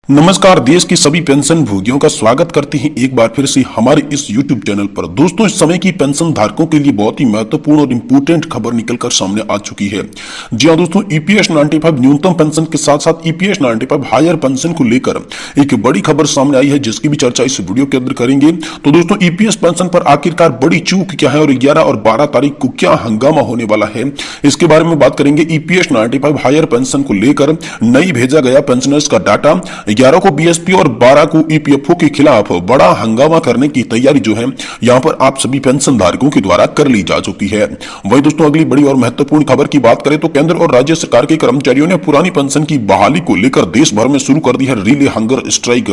नमस्कार। देश की सभी पेंशन भोगियों का स्वागत करते हैं एक बार फिर से हमारे इस YouTube चैनल पर। दोस्तों, इस समय की पेंशन धारकों के लिए बहुत ही महत्वपूर्ण और इम्पोर्टेंट खबर निकलकर सामने आ चुकी है। जी हां दोस्तों, EPS 95 न्यूनतम पेंशन के साथ साथ EPS 95 हायर पेंशन को लेकर एक बड़ी खबर सामने आई है, जिसकी भी चर्चा इस वीडियो के अंदर करेंगे। तो दोस्तों, EPS पेंशन पर आखिरकार बड़ी चूक क्या है और 11 और 12 तारीख को क्या हंगामा होने वाला है, इसके बारे में बात करेंगे। EPS 95 हायर पेंशन को लेकर नई भेजा गया पेंशनर्स का डाटा, 11 को BSP और 12 को EPFO के खिलाफ बड़ा हंगामा करने की तैयारी जो है यहां पर आप सभी पेंशन धारकों के द्वारा कर ली जा चुकी है। वहीं दोस्तों, अगली बड़ी और महत्वपूर्ण खबर की बात करें तो केंद्र और राज्य सरकार के कर्मचारियों ने पुरानी पेंशन की बहाली को लेकर देश भर में शुरू कर दी है रिले हंगर स्ट्राइक।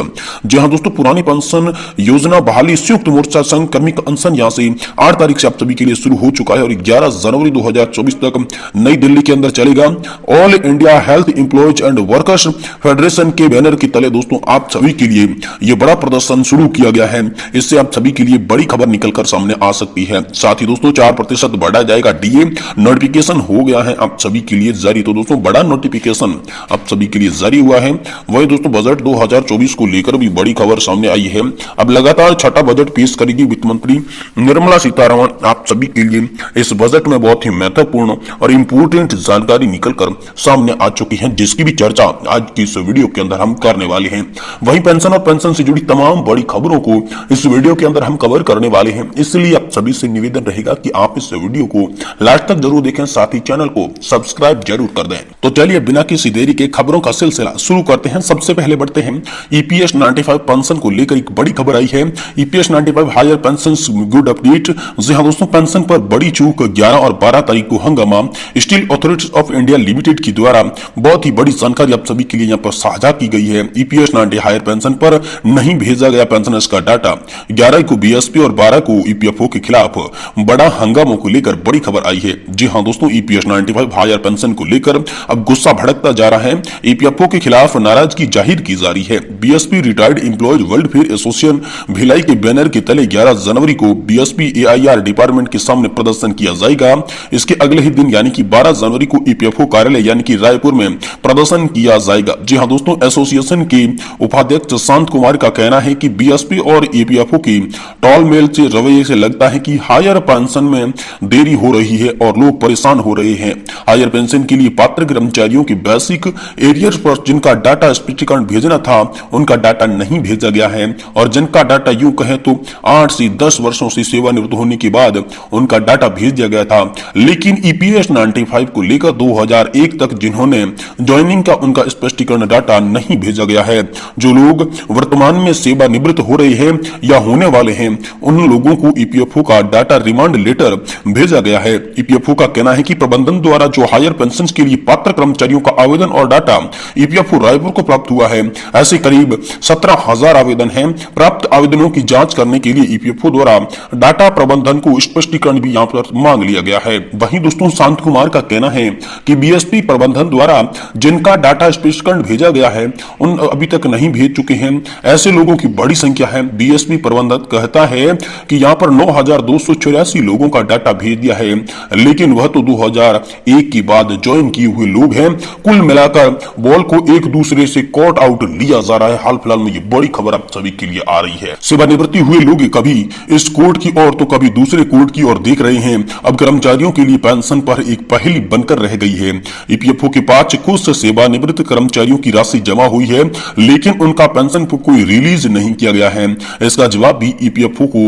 जी हां दोस्तों, पुरानी पेंशन योजना बहाली संयुक्त मोर्चा संघ कार्मिक अनशन यहां से 8 तारीख से आप सभी के लिए शुरू हो चुका है और 11 जनवरी 2024 तक नई दिल्ली के अंदर चलेगा। All India health employees and workers federation के बैनर के तले दोस्तों आप सभी के लिए ये बड़ा प्रदर्शन शुरू किया गया है। इससे आप सभी के लिए बड़ी खबर निकलकर सामने आ सकती है। साथ ही दोस्तों 4% बढ़ाया जाएगा DA, नोटिफिकेशन हो गया है आप सभी के लिए जारी। तो दोस्तों बड़ा नोटिफिकेशन आप सभी के लिए जारी हुआ है। वही दोस्तों बजट 2024 को लेकर भी बड़ी खबर सामने आई है। अब लगातार छठा बजट पेश करेगी वित्त मंत्री निर्मला सीतारमण आप सभी के लिए। इस बजट में बहुत ही महत्वपूर्ण और इंपोर्टेंट जानकारी निकलकर सामने आ चुकी है, जिसकी भी चर्चा आज की इस वीडियो के अंदर हम करने वाले हैं। वहीं पेंशन और पेंशन से जुड़ी तमाम बड़ी खबरों को इस वीडियो के अंदर हम कवर करने वाले हैं। इसलिए आप सभी से निवेदन रहेगा कि आप इस वीडियो को लास्ट तक जरूर देखें, साथ ही चैनल को सब्सक्राइब जरूर कर दें। तो चलिए बिना किसी देरी के खबरों का सिलसिला शुरू करते हैं। सबसे पहले बढ़ते हैं EPS 95 पेंशन को लेकर एक बड़ी खबर आई है। EPS 95 higher pension good update. जी हां दोस्तों, पेंशन पर बड़ी चूक, 11 और 12 तारीख को हंगामा। Steel authority of India limited के द्वारा बहुत ही बड़ी जानकारी आप सभी के लिए यहाँ पर साझा की गई है। EPS 90 हायर पेंशन पर नहीं भेजा गया पेंशनर्स का डाटा, 11 को BSP और 12 को EPFO के खिलाफ बड़ा हंगामों को लेकर बड़ी खबर आई है। जी हां दोस्तों, EPS 95 हायर पेंशन को लेकर अब गुस्सा भड़कता जा रहा है। EPFO के खिलाफ नाराजगी जाहिर की जा रही है। BSP retired employees welfare association Bhilai के बैनर के तले 11 जनवरी को BSP AIR डिपार्टमेंट के सामने प्रदर्शन किया जाएगा। इसके अगले ही दिन यानी कि 12 जनवरी को EPFO कार्यालय यानी कि रायपुर में प्रदर्शन किया जाएगा। जी हां दोस्तों, एसोसिएशन के उपाध्यक्ष शांत कुमार का कहना है कि BSP और EPFO की टॉलमेल से रवैये से लगता है कि हायर पेंशन में देरी हो रही है और लोग परेशान हो रहे हैं। हायर पेंशन के लिए पात्र कर्मचारियों के बेसिक एरियर्स पर जिनका डाटा स्पष्टीकरण भेजना था उनका डाटा नहीं भेजा गया है और जिनका डाटा यूं कहें तो 8 से 10 वर्षों से सेवानिवृत्त होने के बाद उनका डाटा भेज दिया गया था। लेकिन EPS 95 को लेकर 2001 तक जिन्होंने ज्वाइनिंग का उनका स्पष्टीकरण डाटा नहीं भेजा गया है। जो लोग वर्तमान में सेवानिवृत्त हो रहे हैं या होने वाले हैं उन लोगों को EPFO का डाटा रिमांड लेटर भेजा गया है। EPFO का कहना है कि प्रबंधन द्वारा जो हायर पेंशन के लिए पात्र कर्मचारियों का आवेदन और डाटा EPFO रायपुर को प्राप्त हुआ है, ऐसे करीब 17,000 आवेदन हैं। प्राप्त आवेदनों की जांच करने के लिए EPFO द्वारा डाटा प्रबंधन को स्पष्टीकरण भी यहाँ पर मांग लिया गया है। वहीं दोस्तों शांत कुमार का कहना है कि BSP प्रबंधन द्वारा जिनका डाटा स्पष्टीकरण भेजा गया है उन अभी तक नहीं भेज चुके हैं। ऐसे लोगों की बड़ी संख्या है। BSP प्रबंधक कहता है कि यहाँ पर 9,284 लोगों का डाटा भेज दिया है, लेकिन वह तो 2001 के बाद ज्वाइन किए हुए लोग हैं। कुल मिलाकर बॉल को एक दूसरे से कॉट आउट लिया जा रहा है। हाल फिलहाल में ये बड़ी खबर आप सभी के लिए आ रही है। सेवानिवृत्ति हुए लोग कभी इस कोर्ट की ओर तो कभी दूसरे कोर्ट की ओर देख रहे हैं। अब कर्मचारियों के लिए पेंशन पर एक पहेली बनकर रह गई है। EPFO के पास कुछ सेवानिवृत्त कर्मचारियों की राशि जमा हुई है, लेकिन उनका पेंशन को कोई रिलीज नहीं किया गया है। इसका जवाब भी EPFO को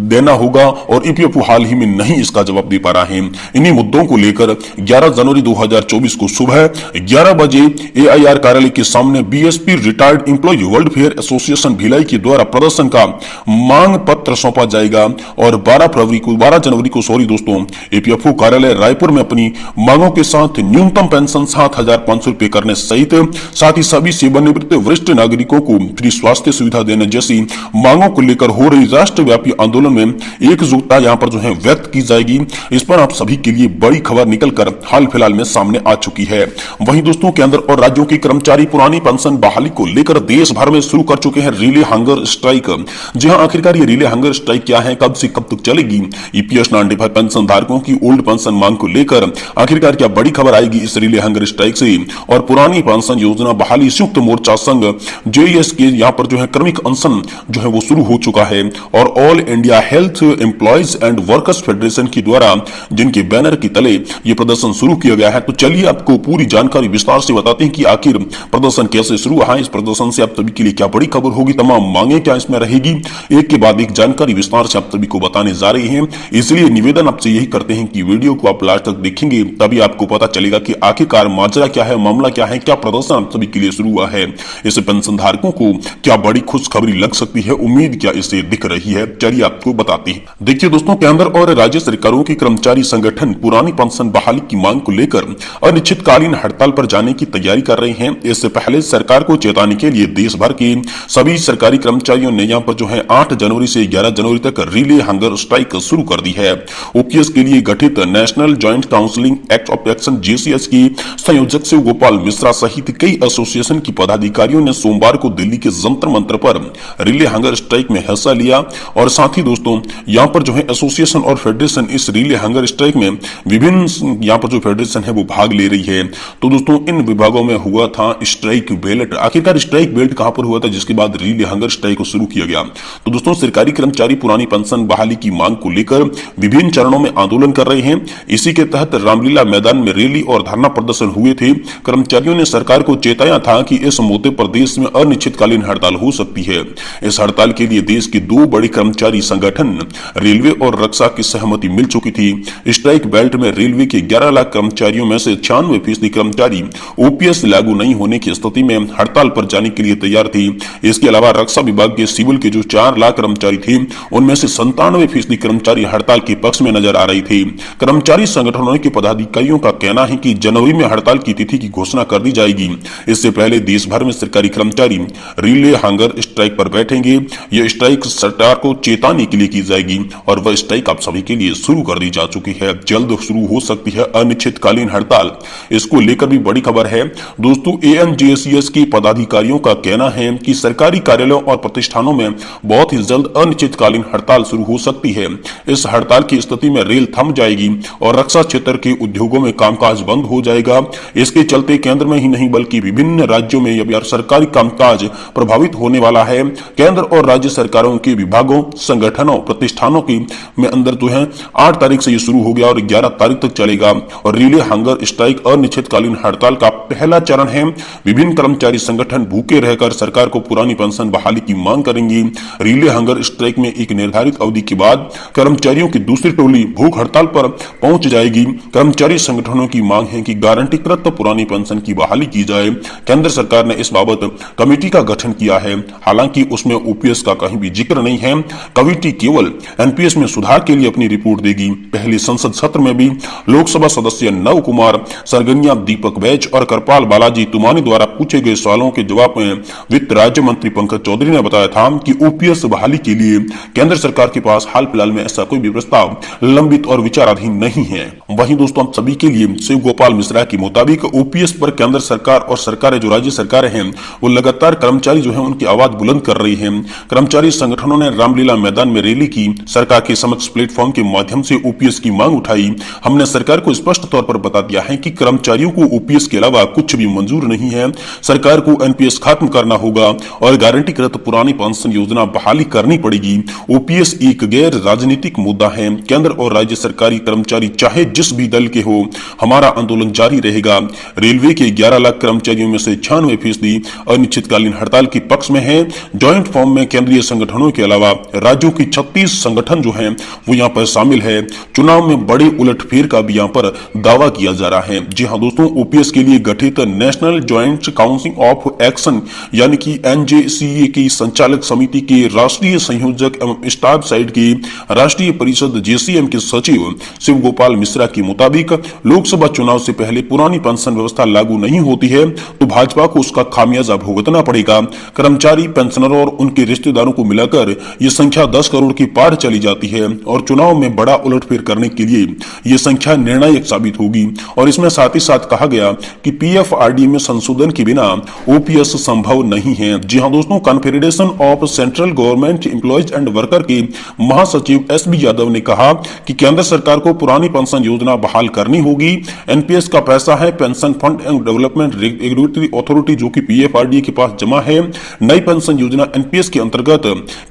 देना होगा और EPFO हाल ही में नहीं इसका जवाब दे पा रहा है। इन्हीं मुद्दों को लेकर 11 जनवरी 2024 को सुबह 11 बजे AIR कार्यालय के सामने BSP retired employ welfare association Bhilai के द्वारा प्रदर्शन का मांग पत्र सौंपा जाएगा और 12 जनवरी को दोस्तों EPFO कार्यालय रायपुर में अपनी मांगों के साथ न्यूनतम पेंशन 7,500 रुपए करने सहित साथ ही सभी सेवानिवृत्त वरिष्ठ नागरिकों को फ्री स्वास्थ्य सुविधा देने जैसी मांगों को लेकर हो रही राष्ट्रव्यापी आंदोलन में एकजुटता यहाँ पर जो है व्यक्त की जाएगी। इस पर आप सभी के लिए बड़ी खबर निकलकर हाल फिलहाल में सामने आ चुकी है। वहीं दोस्तों केंद्र और राज्यों के कर्मचारी पुरानी पेंशन बहाली को लेकर देश भर में शुरू कर चुके हैं रिले हंगर स्ट्राइक। जी हां, आखिरकार ये रिले हंगर स्ट्राइक क्या है, कब से कब तक चलेगी? EPS 95 पेंशन धारकों की ओल्ड पेंशन मांग को लेकर आखिरकार क्या बड़ी खबर आएगी इस रिले हंगर स्ट्राइक से? और पुरानी पेंशन योजना बहाली संयुक्त मोर्चा संघ JES के यहाँ पर जो है क्रमिक अनशन जो है वो शुरू हो चुका है और all India health employees and workers federation के द्वारा जिनके बैनर के तले ये प्रदर्शन शुरू किया गया है। तो चलिए आपको पूरी जानकारी विस्तार से बताते हैं कि आखिर प्रदर्शन कैसे शुरू हुआ है, इस प्रदर्शन से आप सभी के लिए क्या बड़ी खबर होगी, तमाम मांगे क्या इसमें रहेगी, एक के बाद एक जानकारी विस्तार से आप सभी को बताने जा रहे हैं। इसलिए निवेदन आपसे यही करते हैं कि वीडियो को आप लास्ट तक देखेंगे तभी आपको पता चलेगा कि आखिरकार माजरा क्या है, मामला क्या है, क्या प्रदर्शन आप सभी के लिए शुरू हुआ है, इससे पेंशन धारकों को क्या बड़ी खुशखबरी लग सकती है, उम्मीद क्या इससे दिख रही है, चलिए आपको बताते हैं। देखिए दोस्तों, केंद्र और राज्य सरकारों के कर्मचारी संगठन पुरानी पेंशन बहाली की मांग को लेकर अनिश्चितकालीन हड़ताल पर जाने की तैयारी कर रहे हैं। इससे पहले सरकार को चेताने के लिए देश भर के सभी सरकारी कर्मचारियों ने यहाँ पर जो है 8 जनवरी से 11 जनवरी तक रिले हंगर स्ट्राइक शुरू कर दी है। ओपीएस के लिए गठित national joint counselling act of action JCS की संयोजक शिव गोपाल मिश्रा सहित कई एसोसिएशन की पदाधिकारियों ने सोमवार को दिल्ली के जंतर मंतर पर रिले हंगर स्ट्राइक में हिस्सा लिया और साथ ही दोस्तों यहाँ पर जो है एसोसिएशन और फेडरेशन इस रिले हंगर स्ट्राइक में विभिन्न यहाँ पर जो फेडरेशन है वो भाग ले रही है। तो दोस्तों इन विभागों में हुआ था स्ट्राइक बेल्ट। आखिरकार स्ट्राइक बेल्ट कहां पर हुआ था जिसके बाद रिले हंगर स्ट्राइक को शुरू किया गया। तो दोस्तों सरकारी कर्मचारी पुरानी पेंशन बहाली की मांग को लेकर विभिन्न चरणों में आंदोलन कर रहे हैं। इसी के तहत रामलीला मैदान में रैली और धरना प्रदर्शन हुए थे। कर्मचारियों ने सरकार को चेताया था कि इस मुद्दे पर देश में अनिश्चितकालीन हड़ताल हो सकती है। इस हड़ताल के लिए देश के 2 बड़े कर्मचारी संगठन रेलवे और रक्षा की सहमति मिल चुकी थी। स्ट्राइक बेल्ट में रेलवे के 11 लाख कर्मचारियों में से 96% कर्मचारी ओपीएस लागू नहीं होने की स्थिति में हड़ताल पर जाने के लिए तैयार थी। इसके अलावा रक्षा विभाग के सिविल के जो 4 लाख कर्मचारी थे उनमें से 97% कर्मचारी हड़ताल के पक्ष में नजर आ रही थी। कर्मचारी संगठनों के पदाधिकारियों का कहना है कि जनवरी में हड़ताल की तिथि की घोषणा कर दी जाएगी। इससे पहले देश भर में सरकारी कर्मचारी रिले हंगर स्ट्राइक पर बैठेंगे। यह स्ट्राइक सरकार को चेताने के लिए की जाएगी और वह स्ट्राइक आप सभी के लिए शुरू कर दी जा चुकी है। जल्द शुरू हो सकती है अनिश्चितकालीन हड़ताल। इसको लेकर भी बड़ी खबर है दोस्तों। ANJCS के पदाधिकारियों का कहना है कि सरकारी कार्यालयों और प्रतिष्ठानों में बहुत ही जल्द अनिश्चितकालीन हड़ताल शुरू हो सकती है। इस हड़ताल की स्थिति में रेल थम जाएगी और रक्षा क्षेत्र के उद्योगों में कामकाज बंद हो जाएगा। इसके चलते केंद्र में ही नहीं बल्कि विभिन्न राज्यों में अब सरकारी कामकाज प्रभावित होने वाला है। केंद्र और राज्य सरकारों के विभागों, संगठनों, प्रतिष्ठानों की में अंदर जो है 8 तारीख से ये शुरू हो गया और 11 तारीख तक चलेगा। और रिले हंगर स्ट्राइक अनिश्चितकालीन हड़ताल का पहला चरण है। विभिन्न कर्मचारी संगठन भूखे रहकर सरकार को पुरानी पेंशन बहाली की मांग करेंगी। रिले हंगर स्ट्राइक में एक निर्धारित अवधि के बाद कर्मचारियों की दूसरी टोली भूख हड़ताल पर पहुंच जाएगी। कर्मचारी संगठनों की मांग है कि गारंटीकृत पुरानी पेंशन की बहाली की जाए। केंद्र सरकार ने इस बाबत कमेटी का गठन किया है। हालांकि उसमें ओपीएस का कहीं भी जिक्र नहीं है। कमेटी केवल एनपीएस में सुधार के लिए अपनी रिपोर्ट देगी। पहले संसद सत्र में भी लोकसभा सदस्य नव कुमार सरगनिया, दीपक बैज और कृपाल बालाजी तुमानी द्वारा पूछे गए सवालों के जवाब में वित्त राज्य मंत्री पंकज चौधरी ने बताया था कि ओपीएस बहाली के लिए केंद्र सरकार के पास हाल फिलहाल में ऐसा कोई भी प्रस्ताव लंबित और विचाराधीन नहीं है। वहीं दोस्तों आप सभी के लिए शिव गोपाल मिश्रा के मुताबिक ओपीएस पर केंद्र सरकार और सरकारें जो राज्य सरकारें हैं वो लगातार कर्मचारी जो है उनकी आवाज बुलंद कर रही है। कर्मचारी संगठनों ने रामलीला मैदान में रैली की, सरकार के समक्ष प्लेटफॉर्म के माध्यम से ओपीएस की मांग उठाई। हमने सरकार को स्पष्ट तौर पर बता दिया है कि कर्मचारियों को ओपीएस के अलावा कुछ भी मंजूर नहीं है। सरकार को एनपीएस खत्म करना होगा और गारंटीकृत पुरानी पेंशन योजना बहाली करनी पड़ेगी। ओपीएस एक गैर राजनीतिक मुद्दा है। केंद्र और राज्य सरकारी कर्मचारी चाहे जिस भी दल के हो, हमारा आंदोलन जारी रहेगा। रेलवे के 11 लाख कर्मचारियों में से 96% अनिश्चितकालीन हड़ताल के पक्ष में है। ज्वाइंट फॉर्म में केंद्रीय संगठनों के अलावा राज्यों की 36 संगठन जो हैं वो यहाँ पर शामिल है। चुनाव में बड़े उलटफेर का भी यहाँ पर दावा किया जा रहा है। जी हाँ दोस्तों, ओपीएस के लिए गठित national joint council of action यानी कि NJCA की संचालक समिति के राष्ट्रीय संयोजक एवं स्टाफ साइड की राष्ट्रीय परिषद JCM के सचिव शिव गोपाल मिश्रा के मुताबिक लोकसभा चुनाव से पहले पुरानी पेंशन व्यवस्था लागू नहीं होती है तो भाजपा को उसका खामियाजा भुगतना पड़ेगा। कर्मचारी, पेंशनरों और उनके रिश्तेदारों को मिलाकर ये संख्या 10 करोड़ की पार चली जाती है और चुनाव में बड़ा उलटफेर करने के लिए ये संख्या निर्णायक साबित होगी। और इसमें साथ ही साथ कहा गया कि PFRD में संशोधन के बिना ओपीएस संभव नहीं है। जी हाँ दोस्तों, confederation of central government employees and worker के महासचिव SB यादव ने कहा कि केंद्र सरकार को पुरानी पेंशन योजना बहाल करनी होगी। एनपीएस का पैसा है pension fund and development regulatory authority जो कि क्योंकि पीएफआरडीए के पास जमा है। नई पेंशन योजना एनपीएस के अंतर्गत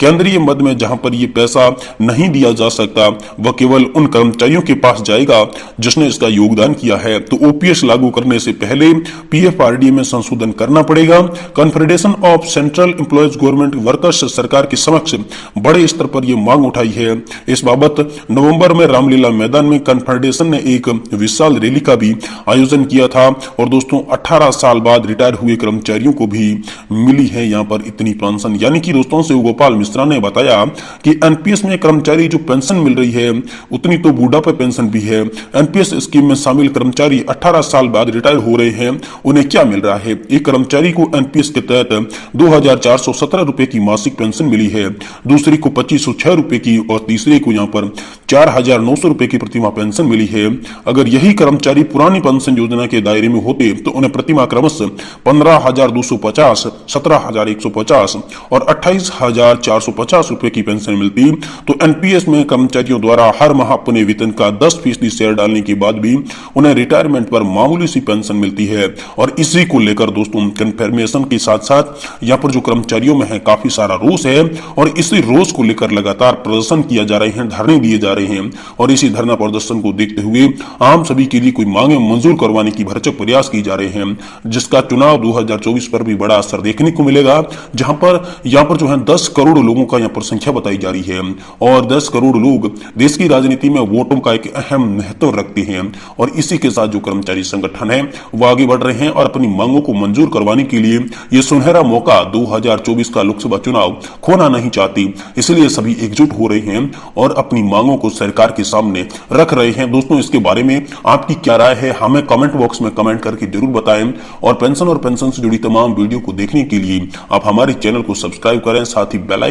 केंद्रीय मद में जहां पर ये पैसा नहीं दिया जा सकता वह केवल उन कर्मचारियों के पास जाएगा जिसने इसका योगदान किया है। तो ओपीएस लागू करने से पहले पीएफआरडीए में संशोधन करना पड़ेगा। Confederation of central employees government workers सरकार के समक्ष बड़े स्तर पर यह मांग उठाई है। इस बाबत नवंबर में रामलीला मैदान में कॉन्फेडरेशन ने एक विशाल रैली का भी आयोजन किया था। और दोस्तों 18 साल बाद रिटायर हुए कर्मचारियों को भी मिली है यहाँ पर इतनी पेंशन। यानी कि दोस्तों शिव गोपाल मिश्रा ने बताया कि एनपीएस में कर्मचारी जो पेंशन मिल रही है उतनी तो बुढ़ापा पेंशन भी है। एनपीएस स्कीम में शामिल कर्मचारी 18 साल बाद रिटायर हो रहे हैं, उन्हें क्या मिल रहा है? एक कर्मचारी को एनपीएस के तहत 2417 रुपए की मासिक पेंशन मिली है, दूसरी को 2506 रुपए की और तीसरे को यहाँ पर 4900 रुपए की प्रतिमाह पेंशन मिली है। अगर यही कर्मचारी पुरानी पेंशन योजना के दायरे में होते तो उन्हें प्रतिमाह क्रमशः 15,250, 17,150 और 28,450 रुपए की पेंशन मिलती। तो एनपीएस में कर्मचारियों द्वारा हर माह अपने वेतन का 10% शेयर डालने के बाद भी उन्हें रिटायरमेंट पर मामूली सी पेंशन मिलती है। और इसी को लेकर दोस्तों कन्फर्मेशन के साथ साथ यहाँ पर जो कर्मचारियों में है काफी सारा रोष है और इसी रोष को लेकर लगातार प्रदर्शन किया जा रहे हैं, धरने दिए जा रहे हैं। और इसी धरना प्रदर्शन को देखते हुए आम सभी के लिए कोई मांगे मंजूर करवाने की भरसक प्रयास की जा रहे हैं, जिसका चुनाव 2024 पर भी बड़ा असर देखने को मिलेगा। जहां पर यहाँ पर जो है 10 करोड़ लोगों का यहाँ पर संख्या बताई जा रही है और 10 करोड़ लोग देश की राजनीति में वोटों का एक अहम महत्व रखते हैं। और इसी के साथ जो कर्मचारी संगठन है वो आगे बढ़ रहे हैं और अपनी मांगों को मंजूर करवाने के लिए ये सुनहरा मौका 2024 का लोकसभा चुनाव खोना नहीं चाहती, इसलिए सभी एकजुट हो रहे हैं और अपनी मांगों को सरकार के सामने रख रहे हैं। दोस्तों इसके बारे में आपकी क्या राय है हमें कमेंट बॉक्स में कमेंट करके जरूर बताएं। और पेंशन से जुड़ी तमाम वीडियो को देखने के लिए आप हमारे चैनल को सब्सक्राइब करें, साथ ही बेल